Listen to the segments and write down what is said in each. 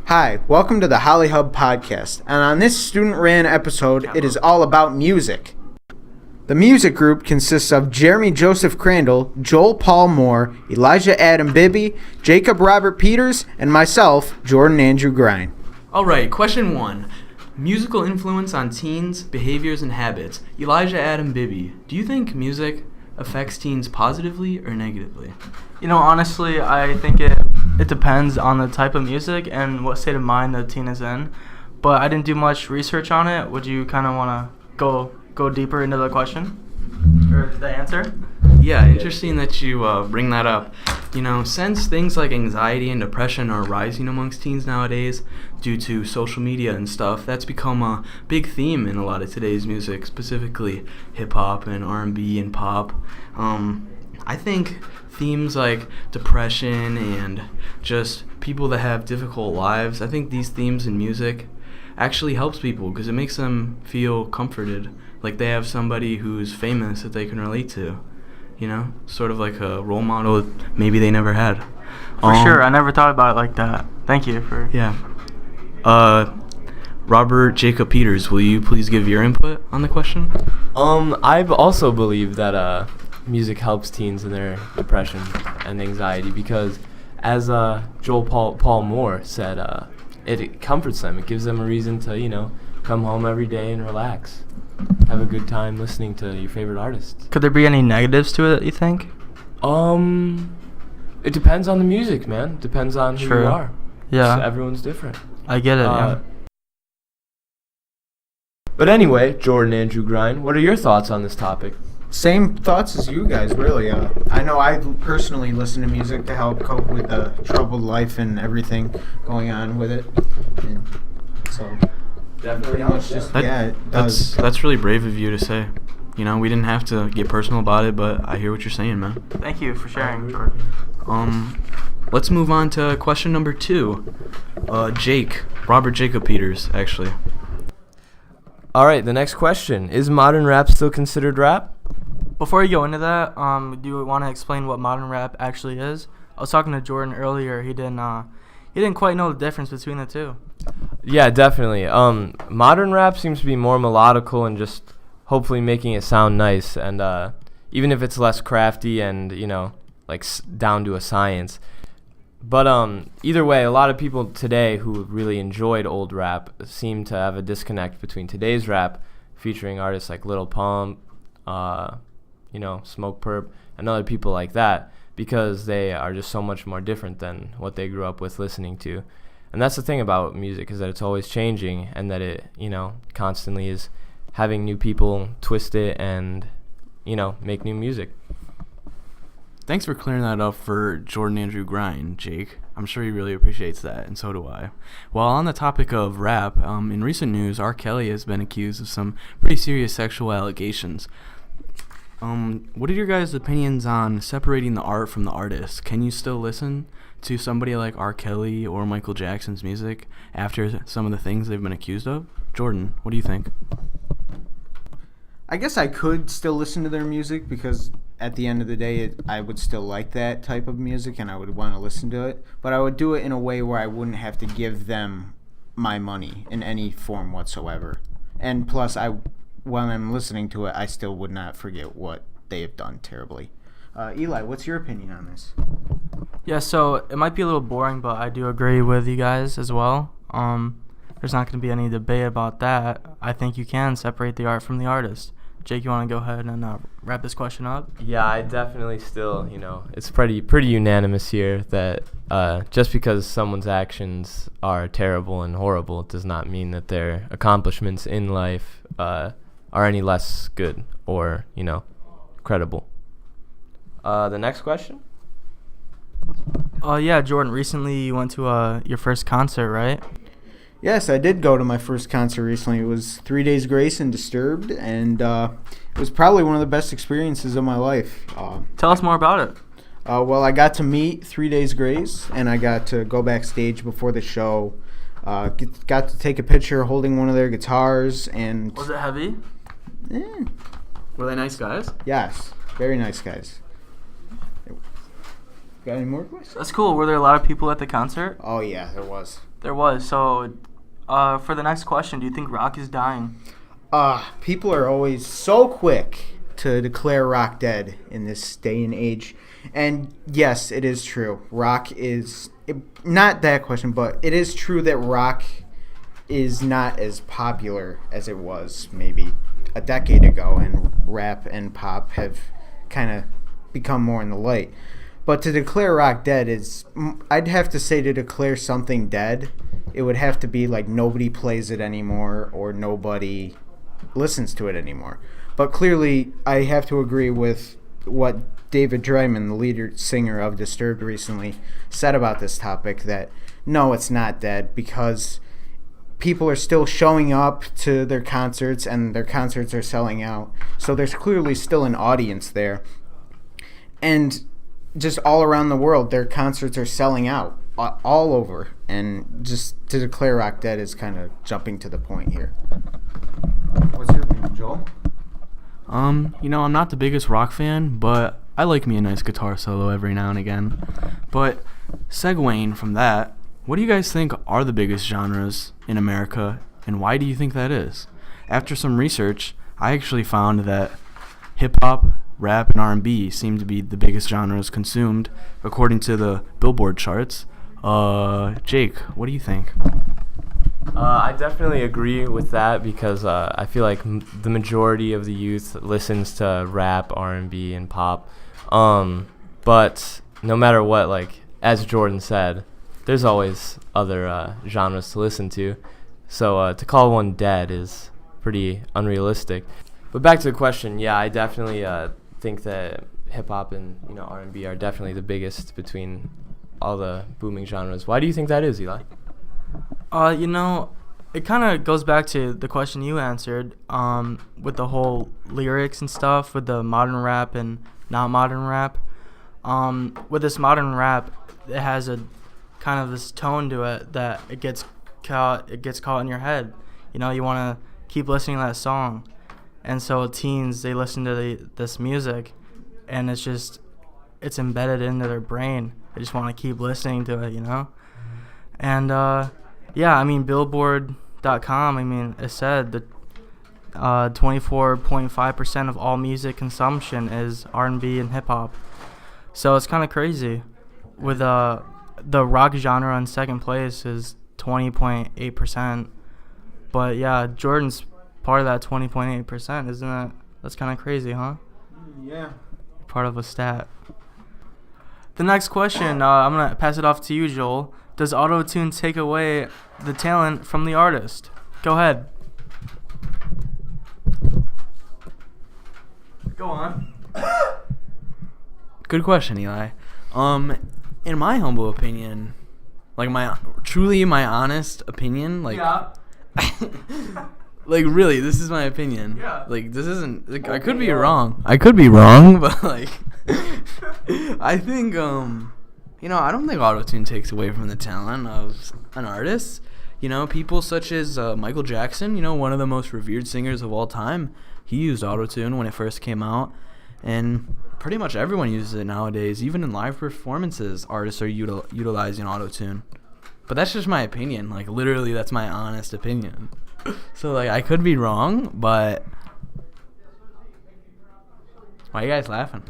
Hi, welcome to the Holley podcast, and on this student-ran episode, it is all about music. The music group consists of Jeremy Joseph Crandall, Joel Paul Moore, Elijah Adam Bibby, Jacob Robert Peters, and myself, Jordan Andrew Grine. All right, question 1. Musical influence on teens' behaviors and habits. Elijah Adam Bibby, do you think music affects teens positively or negatively? You know, honestly, I think it depends on the type of music and what state of mind the teen is in. But I didn't do much research on it. Would you kind of want to go deeper into the question or the answer? Yeah, interesting that you bring that up. You know, since things like anxiety and depression are rising amongst teens nowadays due to social media and stuff, that's become a big theme in a lot of today's music, specifically hip-hop and R&B and pop. I think themes like depression and just people that have difficult lives, I think these themes in music actually helps people because it makes them feel comforted, like they have somebody who's famous that they can relate to, you know, sort of like a role model maybe they never had. For sure, I never thought about it like that. Thank you for... Yeah. Robert Jacob Peters, will you please give your input on the question? I also believe that music helps teens in their depression and anxiety because, as Joel Paul Moore said, it comforts them. It gives them a reason to, come home every day and relax. Have a good time listening to your favorite artists. Could there be any negatives to it, you think? It depends on the music, man. Depends on who you are. Yeah. So everyone's different. I get it, yeah. But anyway, Jordan Andrew Grine, what are your thoughts on this topic? Same thoughts as you guys, really. I know I personally listen to music to help cope with the troubled life and everything going on with it. And so, Definitely much just, it does. That's really brave of you to say. You know, we didn't have to get personal about it, but I hear what you're saying, man. Thank you for sharing, Jordan. Let's move on to question number 2. Robert Jacob Peters, actually. All right, the next question. Is modern rap still considered rap? Before you go into that, do you want to explain what modern rap actually is? I was talking to Jordan earlier. He didn't quite know the difference between the two. Yeah, definitely. Modern rap seems to be more melodical and just hopefully making it sound nice. And even if it's less crafty and, down to a science. But either way, a lot of people today who really enjoyed old rap seem to have a disconnect between today's rap, featuring artists like Lil Pump, Smoke Perp, and other people like that, because they are just so much more different than what they grew up with listening to. And that's the thing about music, is that it's always changing and that it, constantly is having new people twist it and, make new music. Thanks for clearing that up for Jordan Andrew Grine, Jake. I'm sure he really appreciates that, and so do I. Well, on the topic of rap, in recent news, R. Kelly has been accused of some pretty serious sexual allegations. What are your guys' opinions on separating the art from the artist? Can you still listen to somebody like R. Kelly or Michael Jackson's music after some of the things they've been accused of? Jordan, what do you think? I guess I could still listen to their music because at the end of the day, I would still like that type of music and I would want to listen to it. But I would do it in a way where I wouldn't have to give them my money in any form whatsoever. And plus, when I'm listening to it, I still would not forget what they have done terribly. Eli, what's your opinion on this? Yeah, so it might be a little boring, but I do agree with you guys as well. There's not going to be any debate about that. I think you can separate the art from the artist. Jake, you want to go ahead and wrap this question up? Yeah, I definitely still, it's pretty unanimous here that just because someone's actions are terrible and horrible does not mean that their accomplishments in life are any less good or, credible. The next question? Yeah, Jordan, recently you went to your first concert, right? Yes, I did go to my first concert recently. It was 3 Days Grace and Disturbed, and it was probably one of the best experiences of my life. Tell us more about it. Well, I got to meet 3 Days Grace, and I got to go backstage before the show. Got to take a picture holding one of their guitars. And was it heavy? Were they nice guys? Yes, very nice guys. Got any more questions? That's cool. Were there a lot of people at the concert? Oh, yeah, there was. There was. So, for the next question, do you think rock is dying? People are always so quick to declare rock dead in this day and age. And yes, it is true. Rock is not that question, but it is true that rock is not as popular as it was maybe a decade ago, and rap and pop have kind of become more in the light. But to declare rock dead is, I'd have to say, to declare something dead, it would have to be like nobody plays it anymore or nobody listens to it anymore. But clearly, I have to agree with what David Dreiman, the leader singer of Disturbed, recently said about this topic, that no, it's not dead, because people are still showing up to their concerts and their concerts are selling out. So there's clearly still an audience there. And just all around the world, their concerts are selling out all over. And just to declare rock dead is kind of jumping to the point here. What's your opinion, Joel? I'm not the biggest rock fan, but I like me a nice guitar solo every now and again. But segueing from that, what do you guys think are the biggest genres in America, and why do you think that is? After some research, I actually found that hip-hop, rap, and R&B seem to be the biggest genres consumed, according to the Billboard charts. Jake, what do you think? I definitely agree with that, because I feel like the majority of the youth listens to rap, R&B, and pop. But no matter what, like as Jordan said, there's always other genres to listen to. So to call one dead is pretty unrealistic. But back to the question, yeah, I definitely think that hip-hop and R&B are definitely the biggest between all the booming genres. Why do you think that is, Eli? It kind of goes back to the question you answered, with the whole lyrics and stuff, with the modern rap and not modern rap. With this modern rap, it has a kind of this tone to it that it gets caught in your head. You want to keep listening to that song. And so teens, they listen to this music, and it's embedded into their brain. They just want to keep listening to it, And Billboard.com, it said that 24.5% of all music consumption is R&B and hip-hop. So it's kind of crazy. With the rock genre in second place is 20.8%. But yeah, Jordan's part of that 20.8%, isn't that? That's kind of crazy, huh? Yeah. Part of a stat. The next question, I'm going to pass it off to you, Joel. Does auto-tune take away the talent from the artist? Go ahead. Go on. Good question, Eli. In my humble opinion, like my honest opinion, like, Yeah. like really, this is my opinion. Yeah. Like this isn't. Like, I could be wrong. But like, I think I don't think autotune takes away from the talent of an artist. People such as Michael Jackson, one of the most revered singers of all time, he used autotune when it first came out, and pretty much everyone uses it nowadays. Even in live performances, artists are utilizing autotune. But that's just my opinion. Like, literally, that's my honest opinion. So, like, I could be wrong, but why are you guys laughing?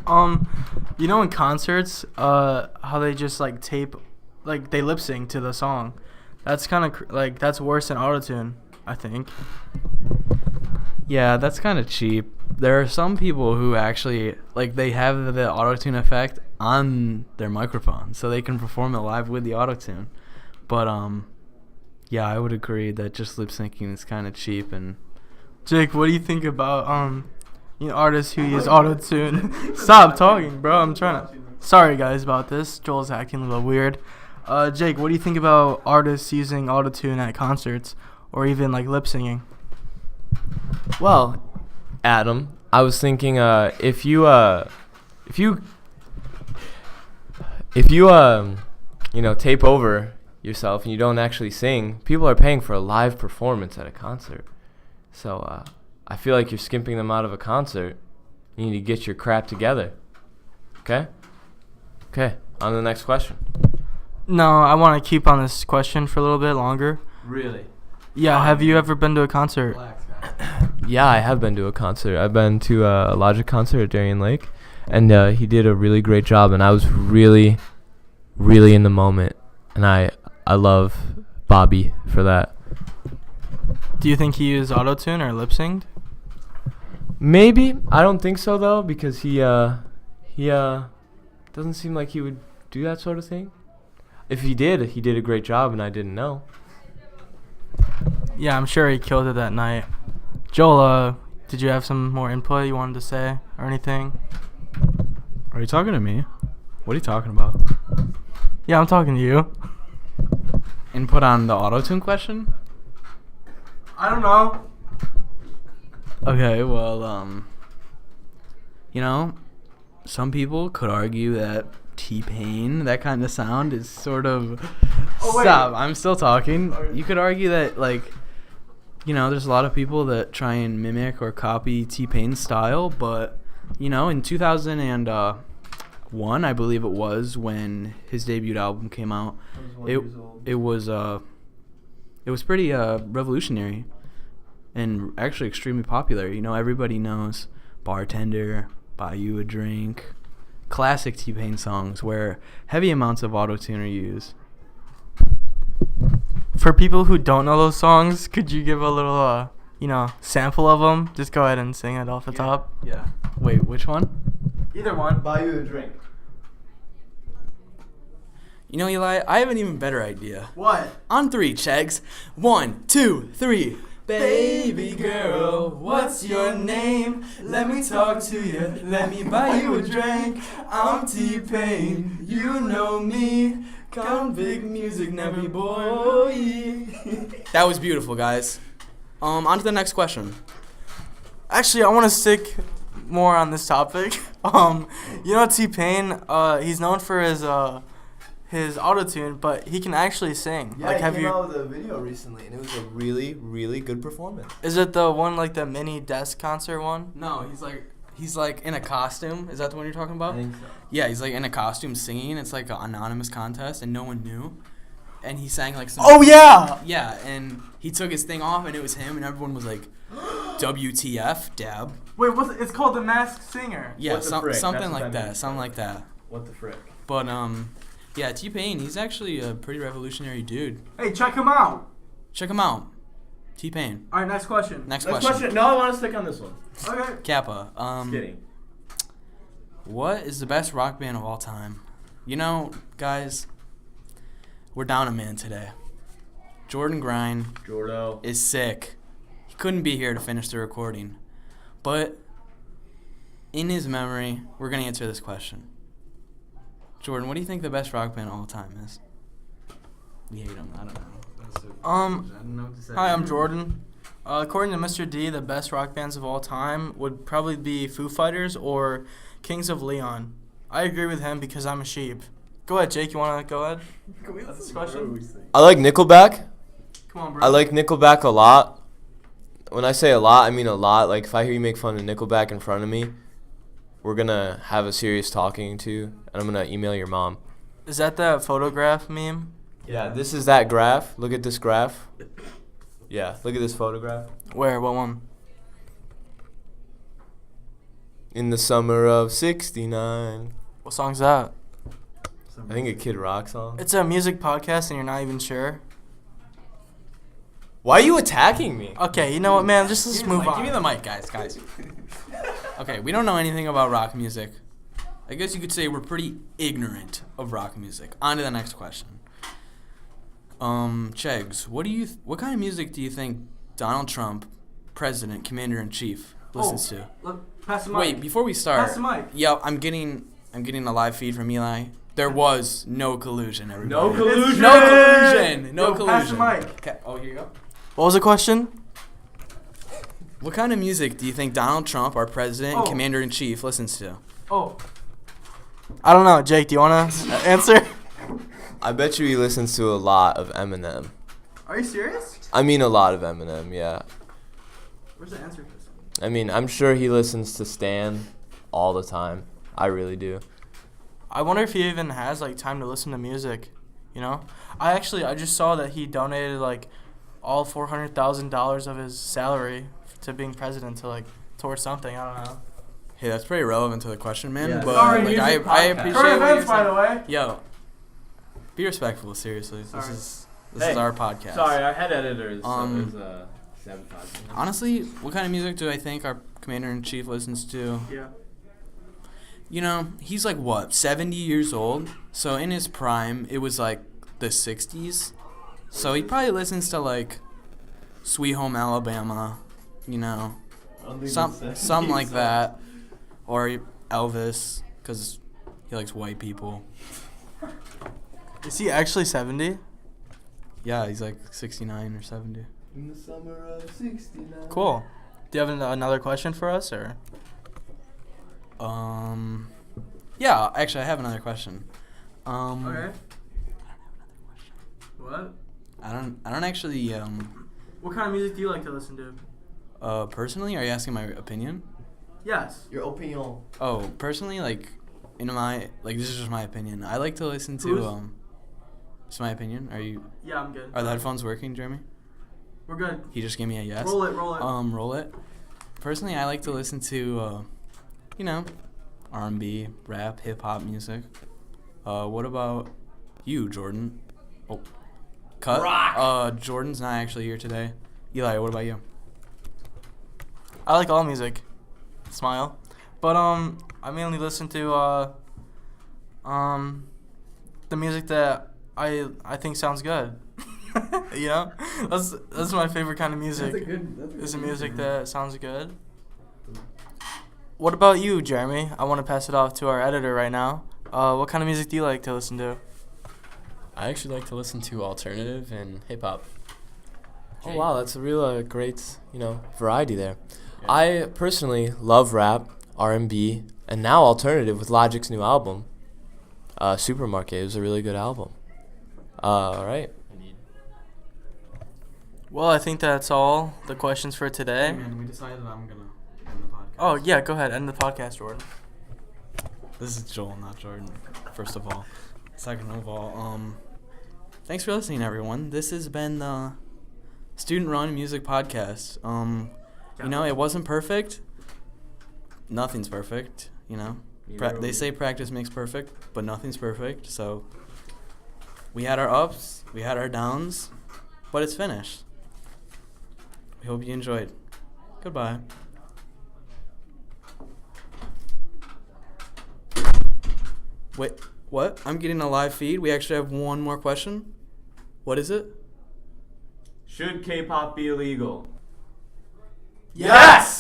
In concerts, how they just like tape, like they lip sync to the song. That's kind of that's worse than autotune, I think. Yeah, that's kind of cheap. There are some people who actually, like, they have the autotune effect on their microphone, so they can perform it live with the autotune. But, yeah, I would agree that just lip syncing is kind of cheap. And Jake, what do you think about, artists who use autotune? Stop talking, bro. I'm trying to. Sorry, guys, about this. Joel's acting a little weird. Jake, what do you think about artists using autotune at concerts or even, like, lip singing? Well, Adam, I was thinking if you tape over yourself and you don't actually sing, people are paying for a live performance at a concert. So I feel like you're skimping them out of a concert. You need to get your crap together. Okay, on to the next question. No, I want to keep on this question for a little bit longer. Really? Yeah, have you ever been to a concert? Relax, guys. Yeah, I have been to a concert. I've been to a Logic concert at Darien Lake, and he did a really great job, and I was really, really in the moment, and I love Bobby for that. Do you think he used auto-tune or lip-synced? Maybe. I don't think so, though, because he doesn't seem like he would do that sort of thing. If he did a great job, and I didn't know. Yeah, I'm sure he killed it that night. Joel, did you have some more input you wanted to say or anything? Are you talking to me? What are you talking about? Yeah, I'm talking to you. Input on the auto-tune question? I don't know. Okay, well, some people could argue that T-Pain, that kind of sound is sort of... Oh, wait. Stop, I'm still talking. You could argue that, there's a lot of people that try and mimic or copy T-Pain's style, but, in 2001, I believe it was, when his debut album came out, it was pretty revolutionary and actually extremely popular. Everybody knows Bartender, Buy You a Drink, classic T-Pain songs where heavy amounts of auto-tune are used. For people who don't know those songs, could you give a little, sample of them? Just go ahead and sing it off the top. Yeah. Wait, which one? Either one. Buy you a drink. Eli, I have an even better idea. What? On 3, Cheggs. 1, 2, 3. Baby girl, what's your name? Let me talk to you, let me buy you a drink. I'm T-Pain, you know me. Convict music, never boy. That was beautiful, guys. On to the next question. Actually, I want to stick more on this topic. T-Pain, he's known for his auto-tune, but he can actually sing. Yeah, he came out with a video recently, and it was a really, really good performance. Is it the one like the mini desk concert one? No, he's like in a costume. Is that the one you're talking about? I think so. Yeah, he's like in a costume singing. It's like an anonymous contest, and no one knew. And he sang like some. Oh yeah. Yeah, and he took his thing off, and it was him, and everyone was like, "WTF, Dab?" Wait, it's called The Masked Singer. Yeah, What the frick? something That's what like that that. means. Something like that. What the frick? But yeah, T-Pain, he's actually a pretty revolutionary dude. Hey, check him out. Check him out. T-Pain. All right, next question. Next Next question. question. No, I want to stick on this one. Okay. Kappa. Just kidding. What is the best rock band of all time? Guys, we're down a man today. Jordan Grind Jordo. is sick. He couldn't be here to finish the recording. But in his memory, we're going to answer this question. Jordan, what do you think the best rock band of all time is? We hate him. I don't know. I don't know what to say. Hi, I'm Jordan. According to Mr. D, the best rock bands of all time would probably be Foo Fighters or Kings of Leon. I agree with him because I'm a sheep. Go ahead, Jake. You want to go ahead? Can we answer this question? I like Nickelback. Come on, bro. I like Nickelback a lot. When I say a lot, I mean a lot. Like, if I hear you make fun of Nickelback in front of me, we're going to have a serious talking to, and I'm going to email your mom. Is that photograph meme? Yeah, this is that graph. Look at this graph. Yeah, look at this photograph. Where? What one? In the summer of '69. What song's that? I think a Kid Rock song. It's a music podcast and you're not even sure? Why are you attacking me? Okay, you know what, man? Let's move on. Give me the mic, guys. Okay, we don't know anything about rock music. I guess you could say we're pretty ignorant of rock music. On to the next question. Cheggs, what kind of music do you think Donald Trump, President, Commander-in-Chief, listens to? Pass the mic. Wait, before we start. Pass the mic. Yeah, I'm getting a live feed from Eli. There was no collusion, everybody. No collusion. No collusion. No Yo, collusion. pass the mic. Okay. Oh, here you go. What was the question? What kind of music do you think Donald Trump, our president and Oh. commander-in-chief, listens to? Oh. I don't know. Jake, do you want to answer? I bet you he listens to a lot of Eminem. Are you serious? I mean a lot of Eminem, yeah. Where's the answer for this? I mean, I'm sure he listens to Stan all the time. I really do. I wonder if he even has time to listen to music. You know, I just saw that he donated like all $400,000 of his salary to being president to like towards something. I don't know. Hey, that's pretty relevant to the question, man. Yeah. But Sorry, like, music I podcast. appreciate Current what you're events, by the saying. way. Yo, be respectful. Seriously, Sorry. this is our podcast. our head editor is 7 Honestly, what kind of music do I think our commander-in-chief listens to? Yeah. You know, he's like, what, 70 years old? So in his prime, it was like the 60s. So he probably listens to like Sweet Home Alabama, you know, something like that. Or Elvis, because he likes white people. Is he actually 70? Yeah, he's like 69 or 70. In the summer of '69. Cool. Do you have another question for us, or? Yeah, actually, I have another question. Okay. What? I don't actually, What kind of music do you like to listen to? personally, are you asking my opinion? Yes. Your opinion. Oh, personally, like, this is just my opinion. I like to listen to, it's my opinion. Yeah, I'm good. Are the headphones working, Jeremy? We're good. He just gave me a yes. Roll it. Roll it. Personally, I like to listen to, you know, R&B, rap, hip-hop music. What about you, Jordan? Oh, cut. Rock. Jordan's not actually here today. Eli, what about you? I like all music. Smile. But I mainly listen to the music that I think sounds good. You know, that's my favorite kind of music. Is the music that sounds good. What about you, Jeremy? I want to pass it off to our editor right now. What kind of music do you like to listen to? I actually like to listen to alternative and hip hop. Oh wow, that's a real great, variety there. I personally love rap, R&B, and now alternative with Logic's new album. Supermarket is a really good album. All right. Well, I think that's all the questions for today. Man, we decided I'm gonna end the podcast. Oh yeah, go ahead, end the podcast, Jordan. This is Joel, not Jordan. First of all, second of all, thanks for listening, everyone. This has been the student-run music podcast. It wasn't perfect. Nothing's perfect. They say practice makes perfect, but nothing's perfect. So we had our ups, we had our downs, but it's finished. We hope you enjoyed. Goodbye. Wait, what? I'm getting a live feed. We actually have one more question. What is it? Should K-pop be illegal? Yes!